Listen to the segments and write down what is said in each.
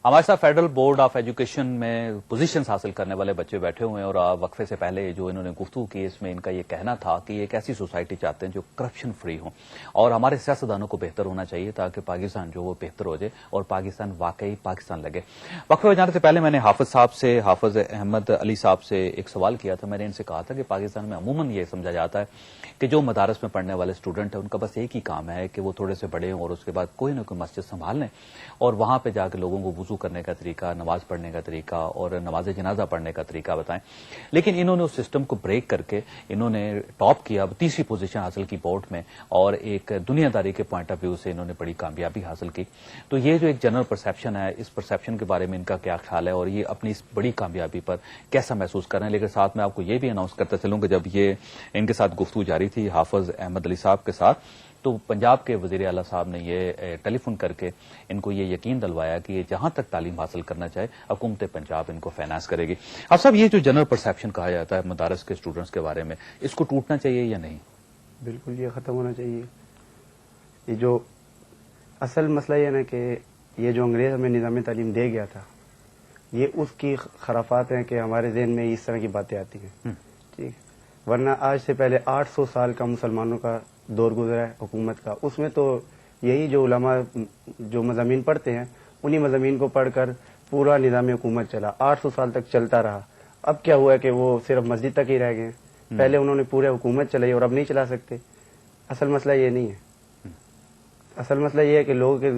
ہمارے ساتھ federal board of education میں پوزیشنز حاصل کرنے والے بچے بیٹھے ہوئے ہیں، اور وقفے سے پہلے جو انہوں نے گفتگو کی اس میں ان کا یہ کہنا تھا کہ یہ ایک ایسی سوسائٹی چاہتے ہیں جو کرپشن فری ہو، اور ہمارے سیاستدانوں کو بہتر ہونا چاہیے تاکہ پاکستان جو وہ بہتر ہو جائے اور پاکستان واقعی پاکستان لگے۔ وقفے میں جانے سے پہلے میں نے حافظ احمد علی صاحب سے ایک سوال کیا تھا۔ میں نے ان سے کہا تھا کہ پاکستان میں عموماً یہ سمجھا جاتا ہے کہ جو مدارس میں پڑھنے والے اسٹوڈنٹ ہیں ان کا بس ایک ہی کام ہے کہ وہ تھوڑے سے بڑے ہوں اور اس کے بعد کوئی نہ کوئی مسجد سنبھال لیں اور وہاں پہ جا کے لوگوں کو وضو کرنے کا طریقہ، نماز پڑھنے کا طریقہ اور نماز جنازہ پڑھنے کا طریقہ بتائیں۔ لیکن انہوں نے اس سسٹم کو بریک کر کے انہوں نے ٹاپ کیا، تیسری پوزیشن حاصل کی بورڈ میں، اور ایک دنیا داری کے پوائنٹ آف ویو سے انہوں نے بڑی کامیابی حاصل کی۔ تو یہ جو ایک جنرل پرسیپشن ہے، اس پرسیپشن کے بارے میں ان کا کیا خیال ہے اور یہ اپنی اس بڑی کامیابی پر کیسا محسوس کر رہے ہیں؟ لیکن ساتھ میں آپ کو یہ بھی اناؤنس کرتا چلوں کہ جب یہ ان کے ساتھ گفتگو جاری تھی حافظ احمد علی صاحب کے ساتھ، تو پنجاب کے وزیر اعلیٰ صاحب نے یہ ٹیلی فون کر کے ان کو یہ یقین دلوایا کہ یہ جہاں تک تعلیم حاصل کرنا چاہے حکومت پنجاب ان کو فائنانس کرے گی۔ اب صاحب یہ جو جنرل پرسیپشن کہا جاتا ہے مدارس کے اسٹوڈنٹس کے بارے میں، اس کو ٹوٹنا چاہیے یا نہیں؟ بالکل یہ ختم ہونا چاہیے۔ یہ جو اصل مسئلہ یہ ہے نا کہ یہ جو انگریز ہمیں نظام تعلیم دے گیا تھا، یہ اس کی خرافات ہیں کہ ہمارے ذہن میں اس طرح کی باتیں آتی ہیں، ٹھیک، ورنہ آج سے پہلے 800 سال کا مسلمانوں کا دور گزرا ہے حکومت کا، اس میں تو یہی جو علماء جو مضامین پڑھتے ہیں انہی مضامین کو پڑھ کر پورا نظام حکومت چلا، 800 سال تک چلتا رہا۔ اب کیا ہوا ہے کہ وہ صرف مسجد تک ہی رہ گئے ہیں، پہلے انہوں نے پورے حکومت چلائی اور اب نہیں چلا سکتے۔ اصل مسئلہ یہ نہیں ہے، اصل مسئلہ یہ ہے کہ لوگوں کے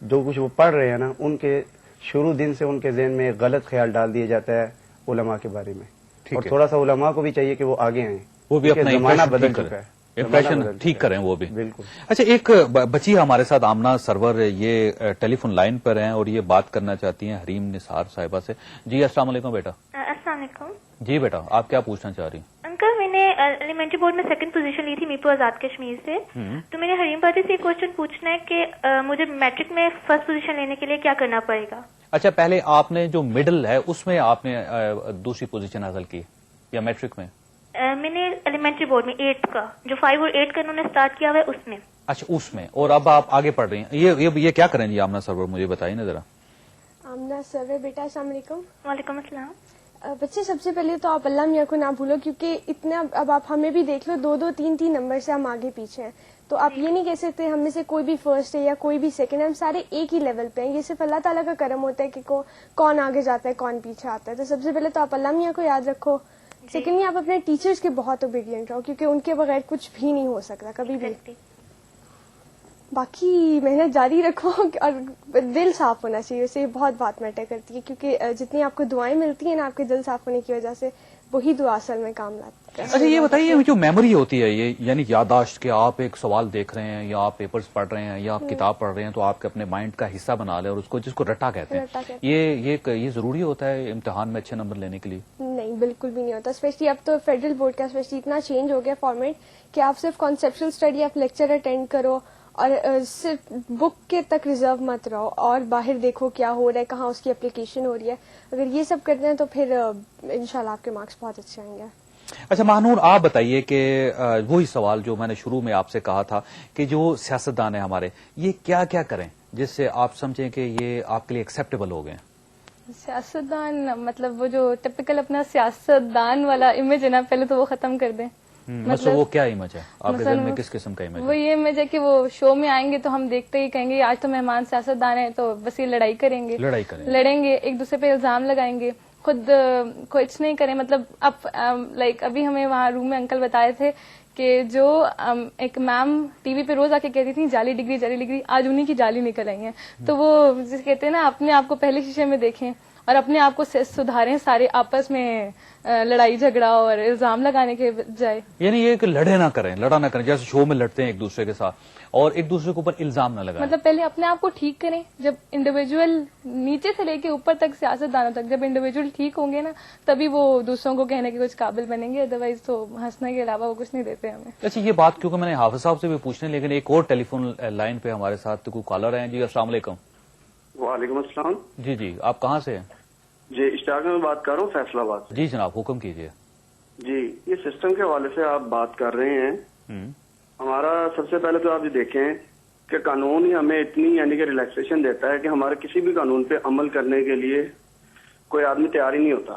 جو کچھ وہ پڑھ رہے ہیں نا، ان کے شروع دن سے ان کے ذہن میں ایک غلط خیال ڈال دیا جاتا ہے علماء کے بارے میں، اور تھوڑا سا علماء کو بھی چاہیے کہ وہ آگے آئیں، وہ بھی اپنا زمانہ بدل چکا ہے، امپریشن ٹھیک کریں وہ بھی۔ بالکل۔ اچھا، ایک بچی ہمارے ساتھ آمنہ سرور یہ ٹیلی فون لائن پر ہیں اور یہ بات کرنا چاہتی ہیں حریم نثار صاحبہ سے۔ جی السلام علیکم بیٹا۔ السلام علیکم جی بیٹا، آپ کیا پوچھنا چاہ رہی ہیں؟ انکل، میں نے ایلیمنٹری بورڈ میں سیکنڈ پوزیشن لی تھی میرپور آزاد کشمیر سے، تو میں نے حریم بھائی سے ایک کوشچن پوچھنا ہے کہ مجھے میٹرک میں فرسٹ پوزیشن لینے کے لیے کیا کرنا پڑے گا؟ اچھا، پہلے آپ نے جو مڈل ہے اس میں آپ نے دوسری پوزیشن حاصل کی یا میٹرک میں؟ میں نے ایلیمنٹری بورڈ میں 8 کا، جو 5 اور 8 کا انہوں نے اسٹارٹ کیا ہوا ہے اس میں۔ اچھا، اس میں، اور اب آپ آگے پڑھ رہی ہیں۔ یہ کیا کریں جی آمنہ سرور، مجھے بتائیے نا ذرا۔ آمنہ سرور بیٹا السلام علیکم۔ وعلیکم السلام۔ بچے سب سے پہلے تو آپ اللہ میاں کو نہ بھولو، کیونکہ اتنا اب آپ ہمیں بھی دیکھ لو، 2 3 نمبر سے ہم آگے پیچھے ہیں، تو آپ یہ نہیں کہہ سکتے ہم میں سے کوئی بھی فرسٹ ہے یا کوئی بھی سیکنڈ ہے، ہم سارے ایک ہی لیول پہ ہیں۔ یہ صرف اللہ تعالیٰ کا کرم ہوتا ہے کہ کون آگے جاتا ہے کون پیچھے آتا ہے۔ تو سب سے پہلے تو آپ اللہ میاں کو یاد رکھو، سیکنڈلی آپ اپنے ٹیچرز کے بہت اوبیڈینٹ رہو، کیونکہ ان کے بغیر کچھ بھی نہیں ہو سکتا کبھی بھی۔ باقی محنت جاری رکھو اور دل صاف ہونا چاہیے، اسے بہت بات میٹر کرتی ہے، کیونکہ جتنی آپ کو دعائیں ملتی ہیں نا آپ کے دل صاف ہونے کی وجہ سے، وہی دعا اصل میں کام لاتی ہے۔ اچھا، یہ بتائیے جو میموری ہوتی ہے یہ یعنی یادداشت، کہ آپ ایک سوال دیکھ رہے ہیں یا آپ پیپرز پڑھ رہے ہیں یا آپ کتاب پڑھ رہے ہیں تو آپ کے اپنے مائنڈ کا حصہ بنا لیں اور اس کو جس کو رٹا کہتے ہیں، یہ ضروری ہوتا ہے امتحان میں اچھے نمبر لینے کے لیے؟ نہیں، بالکل بھی نہیں ہوتا، اسپیشلی اب تو فیڈرل بورڈ کا اسپیشلی اتنا چینج ہو گیا فارمیٹ کہ آپ صرف کانسیپچل اسٹڈی، آپ لیکچر اٹینڈ کرو اور صرف بک کے تک ریزرو مت رہو اور باہر دیکھو کیا ہو رہا ہے، کہاں اس کی اپلیکیشن ہو رہی ہے۔ اگر یہ سب کرتے ہیں تو پھر انشاءاللہ آپ کے مارکس بہت اچھے آئیں گے۔ اچھا مہنور، آپ بتائیے کہ وہی سوال جو میں نے شروع میں آپ سے کہا تھا کہ جو سیاستدان ہیں ہمارے، یہ کیا کیا کریں جس سے آپ سمجھیں کہ یہ آپ کے لیے ایکسیپٹیبل ہو گئے؟ سیاستدان مطلب وہ جو ٹپیکل اپنا سیاستدان والا امیج ہے نا، پہلے تو وہ ختم کر دیں۔ مطلب وہ کیا امیج ہے آپ کے ذہن میں، کس قسم کا امیج ہے؟ وہ یہ امیج ہے کہ وہ شو میں آئیں گے تو ہم دیکھتے ہی کہیں گے آج تو مہمان سیاستدان ہیں، تو بس یہ لڑیں گے، ایک دوسرے پہ الزام لگائیں گے، خود کچھ نہیں کریں۔ مطلب اب ابھی ہمیں وہاں روم میں انکل بتائے تھے کہ جو ایک میم ٹی وی پہ روز آ کے کہتی تھی جعلی ڈگری، آج انہیں کی جعلی نکل آئی ہیں۔ تو وہ جسے کہتے ہیں نا اپنے آپ کو پہلے شیشے میں دیکھیں اور اپنے آپ کو سدھاریں، سارے آپس میں لڑائی جھگڑا اور الزام لگانے کے بجائے۔ یعنی یہ کہ لڑا نہ کریں جیسے شو میں لڑتے ہیں ایک دوسرے کے ساتھ، اور ایک دوسرے کے اوپر الزام نہ لگائیں۔ مطلب پہلے اپنے آپ کو ٹھیک کریں، جب انڈیویجول نیچے سے لے کے اوپر تک سیاستدانوں تک جب انڈیویجول ٹھیک ہوں گے نا، تبھی وہ دوسروں کو کہنے کے کچھ قابل بنیں گے، ادروائز تو ہنسنے کے علاوہ وہ کچھ نہیں دیتے ہمیں۔ اچھا، یہ بات کیونکہ میں نے حافظ صاحب سے بھی پوچھنے، لیکن ایک اور ٹیلی فون لائن پہ ہمارے ساتھ کوئی کالر ہیں۔ جی السلام علیکم۔ وعلیکم السلام۔ جی آپ کہاں سے ہیں؟ جی اشتیاق میں بات کر رہا ہوں، فیصلہ آباد سے۔ جی جناب، حکم کیجیے۔ جی، یہ سسٹم کے حوالے سے آپ بات کر رہے ہیں، ہمارا سب سے پہلے تو آپ یہ دیکھیں کہ قانون ہی ہمیں اتنی یعنی کہ ریلیکسیشن دیتا ہے کہ ہمارے کسی بھی قانون پہ عمل کرنے کے لیے کوئی آدمی تیار ہی نہیں ہوتا.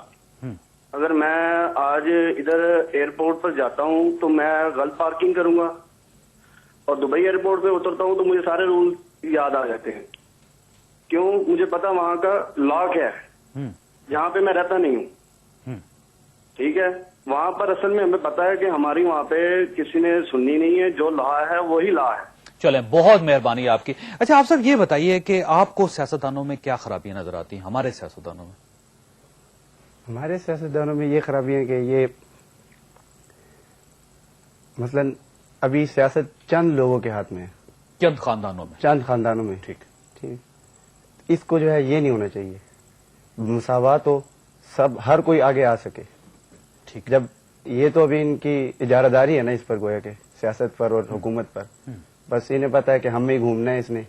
اگر میں آج ادھر ایئرپورٹ پر جاتا ہوں تو میں غلط پارکنگ کروں گا, اور دبئی ایئرپورٹ پہ اترتا ہوں تو مجھے سارے رول یاد آ جاتے ہیں. کیوں؟ مجھے پتا وہاں کا لا کیا ہے, جہاں پہ میں رہتا نہیں ہوں. ٹھیک ہے, وہاں پر اصل میں ہمیں پتا ہے کہ ہماری وہاں پہ کسی نے سننی نہیں ہے, جو لا ہے وہی لا ہے. چلیں, بہت مہربانی آپ کی. اچھا آپ سر یہ بتائیے کہ آپ کو سیاستدانوں میں کیا خرابیاں نظر آتی ہیں, ہمارے سیاستدانوں میں؟ ہمارے سیاستدانوں میں یہ خرابی ہے کہ یہ مثلا ابھی سیاست چند لوگوں کے ہاتھ میں ہے, چند خاندانوں میں, چند خاندانوں میں. ٹھیک. اس کو جو ہے یہ نہیں ہونا چاہیے, مساوات ہو, سب ہر کوئی آگے آ سکے. ٹھیک. جب یہ تو ابھی ان کی اجارہ داری ہے نا اس پر, گویا کہ سیاست پر اور حکومت پر, بس انہیں پتا ہے کہ ہمیں ہی گھومنا ہے اس نے.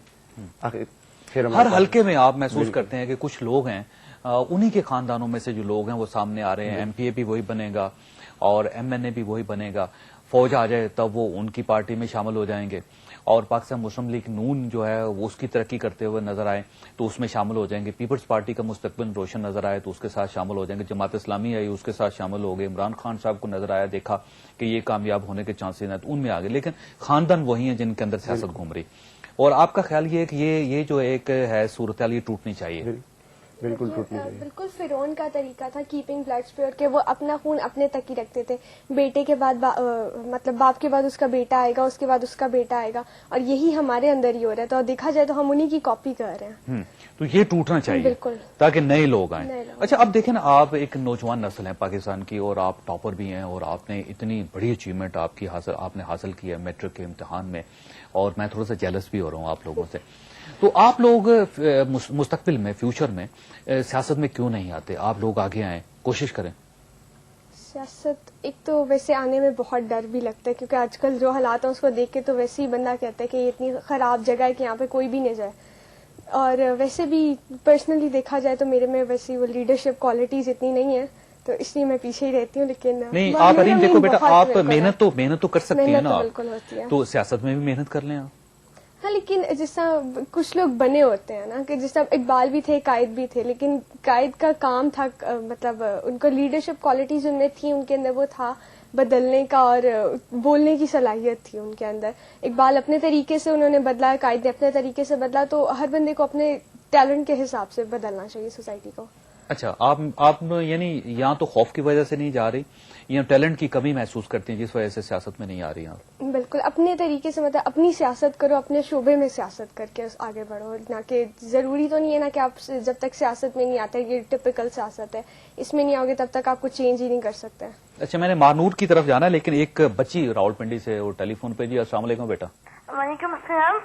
پھر ہر حلقے میں آپ محسوس کرتے ہیں کہ کچھ لوگ ہیں, انہی کے خاندانوں میں سے جو لوگ ہیں وہ سامنے آ رہے ہیں. ایم پی اے بھی وہی بنے گا اور ایم این اے بھی وہی بنے گا. فوج آ جائے تب وہ ان کی پارٹی میں شامل ہو جائیں گے, اور پاکستان مسلم لیگ نون جو ہے وہ اس کی ترقی کرتے ہوئے نظر آئے تو اس میں شامل ہو جائیں گے. پیپلز پارٹی کا مستقبل روشن نظر آئے تو اس کے ساتھ شامل ہو جائیں گے. جماعت اسلامی آئی, اس کے ساتھ شامل ہو گئے. عمران خان صاحب کو نظر آیا, دیکھا کہ یہ کامیاب ہونے کے چانسز ہیں تو ان میں آ گئے. لیکن خاندان وہی ہیں جن کے اندر سیاست گھوم رہی. اور آپ کا خیال یہ ہے کہ یہ جو ایک ہے صورتحال یہ ٹوٹنی چاہیے؟ بالکل ٹوٹنی چاہیے. بالکل فرعون کا طریقہ تھا کیپنگ بلڈ پیور, کہ وہ اپنا خون اپنے تک ہی رکھتے تھے. بیٹے کے بعد مطلب باپ کے بعد اس کا بیٹا آئے گا, اس کے بعد اس کا بیٹا آئے گا, اور یہی ہمارے اندر ہی ہو رہا ہے. تو دیکھا جائے تو ہم انہی کی کاپی کر رہے ہیں. تو یہ ٹوٹنا چاہیے بالکل, تاکہ نئے لوگ آئیں. اچھا اب دیکھیں نا, آپ ایک نوجوان نسل ہیں پاکستان کی, اور آپ ٹاپر بھی ہیں, اور آپ نے اتنی بڑی اچیومنٹ آپ نے حاصل کی ہے میٹرک کے امتحان میں, اور میں تھوڑا سا جیلس بھی ہو رہا ہوں آپ لوگوں سے. تو آپ لوگ مستقبل میں, فیوچر میں سیاست میں کیوں نہیں آتے؟ آپ لوگ آگے آئیں, کوشش کریں. سیاست ایک تو ویسے آنے میں بہت ڈر بھی لگتا ہے, کیونکہ آج کل جو حالات ہیں اس کو دیکھ کے تو ویسے ہی بندہ کہتا ہے کہ یہ اتنی خراب جگہ ہے کہ یہاں پہ کوئی بھی نہیں جائے. اور ویسے بھی پرسنلی دیکھا جائے تو میرے میں ویسی وہ لیڈرشپ کوالٹیز اتنی نہیں ہے, تو اس لیے میں پیچھے ہی رہتی ہوں. لیکن نہیں, آپ اریم دیکھو بیٹا, آپ محنت تو کر سکتی ہیں نا, بالکل ہوتی ہے, تو سیاست میں بھی محنت کر لیں آپ. ہاں, لیکن جس طرح کچھ لوگ بنے ہوتے ہیں نا, کہ جس طرح اقبال بھی تھے, قائد بھی تھے, لیکن قائد کا کام تھا مطلب ان کو لیڈرشپ کوالٹیز ان میں تھی, ان کے اندر وہ تھا بدلنے کا, اور بولنے کی صلاحیت تھی ان کے اندر. اقبال اپنے طریقے سے انہوں نے بدلا, قائد نے اپنے طریقے سے بدلا. تو ہر بندے کو اپنے ٹیلنٹ کے حساب سے بدلنا چاہیے سوسائٹی کو. اچھا, آپ یعنی یہاں تو خوف کی وجہ سے نہیں جا رہی, یا ٹیلنٹ کی کمی محسوس کرتی ہیں جس وجہ سے سیاست میں نہیں آ رہی ہیں آپ؟ بالکل, اپنے طریقے سے مطلب اپنی سیاست کرو, اپنے شعبے میں سیاست کر کے آگے بڑھو. نہ کہ ضروری تو نہیں ہے نا کہ آپ جب تک سیاست میں نہیں آتے, یہ ٹپیکل سیاست ہے, اس میں نہیں آؤ گے تب تک آپ کو چینج ہی نہیں کر سکتے. اچھا, میں نے مانور کی طرف جانا ہے, لیکن ایک بچی راولپنڈی سے وہ ٹیلی فون پہ. جی السلام علیکم بیٹا. وعلیکم السلام.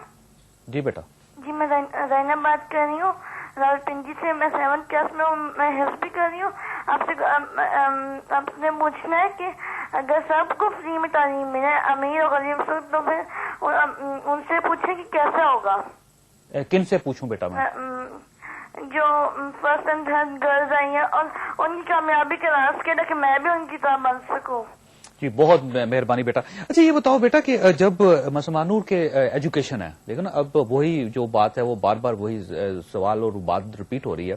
جی بیٹا. جی میں زینب بات کر رہی ہوں راولپنڈی سے. میں 7th کلاس میں ہوں, میں حفظ بھی کر رہی ہوں. آپ سے پوچھنا ہے کہ اگر سب کو فری میں تعلیم ملے, امیر اور غریب سب, تو پھر ان سے پوچھیں کہ کیسا ہوگا. کن سے پوچھوں بیٹا میں؟ جو فرسٹ اینڈ تھرڈ گرلز آئی ہیں, اور ان کی کامیابی کا راز کیا, کہ میں بھی ان کی طرح بن سکوں. جی بہت مہربانی بیٹا. اچھا یہ بتاؤ بیٹا کہ جب مسلمانور کے ایجوکیشن ہے, دیکھو نا اب وہی جو بات ہے وہ بار بار وہی سوال اور بات ریپیٹ ہو رہی ہے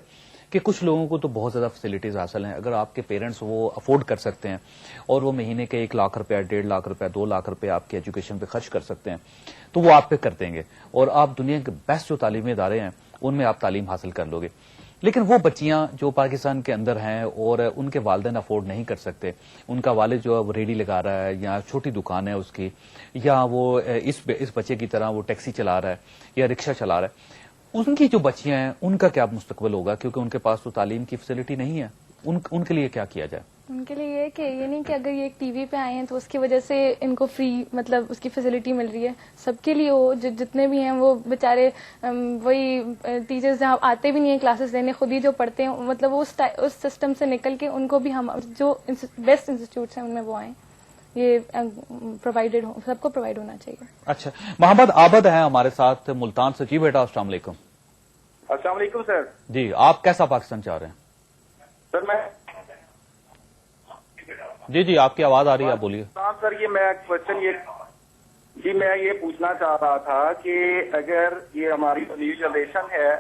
کہ کچھ لوگوں کو تو بہت زیادہ فیسلٹیز حاصل ہیں. اگر آپ کے پیرنٹس وہ افورڈ کر سکتے ہیں اور وہ مہینے کے 1 لاکھ روپیہ, 1.5 لاکھ روپیہ, 2 لاکھ روپیہ آپ کی ایجوکیشن پہ خرچ کر سکتے ہیں, تو وہ آپ پہ کر دیں گے, اور آپ دنیا کے بیسٹ جو تعلیمی ادارے ہیں ان میں آپ تعلیم حاصل کر لو گے. لیکن وہ بچیاں جو پاکستان کے اندر ہیں اور ان کے والدین افورڈ نہیں کر سکتے, ان کا والد جو ہے وہ ریڈی لگا رہا ہے یا چھوٹی دکان ہے اس کی, یا وہ اس بچے کی طرح وہ ٹیکسی چلا رہا ہے یا رکشہ چلا رہا ہے, ان کی جو بچیاں ہیں ان کا کیا مستقبل ہوگا, کیونکہ ان کے پاس تو تعلیم کی فیسلٹی نہیں ہے. ان کے لیے کیا کیا جائے؟ ان کے لیے یہ کہ یہ نہیں کہ اگر یہ ایک ٹی وی پہ آئے ہیں تو اس کی وجہ سے ان کو فری مطلب اس کی فیسلٹی مل رہی ہے. سب کے لیے وہ جتنے بھی ہیں وہ بیچارے وہی ٹیچرز جہاں آتے بھی نہیں ہیں کلاسز لینے, خود ہی جو پڑھتے ہیں, مطلب وہ اس سسٹم سے نکل کے ان کو بھی ہم جو بیسٹ انسٹیٹیوٹس ہیں ان میں وہ آئیں. یہ پرووائڈیڈ سب کو پرووائڈ ہونا چاہیے. اچھا, محمد عابد ہیں ہمارے ساتھ ملتان سے. جی بیٹا السلام علیکم. السلام علیکم سر. جی آپ کیسا پاکستان چاہ رہے ہیں؟ سر میں جی آپ کی آواز آ رہی ہے, آپ بولیے. سر یہ میں کوشچن یہ جی میں یہ پوچھنا چاہ رہا تھا کہ اگر یہ ہماری نیو جنریشن ہے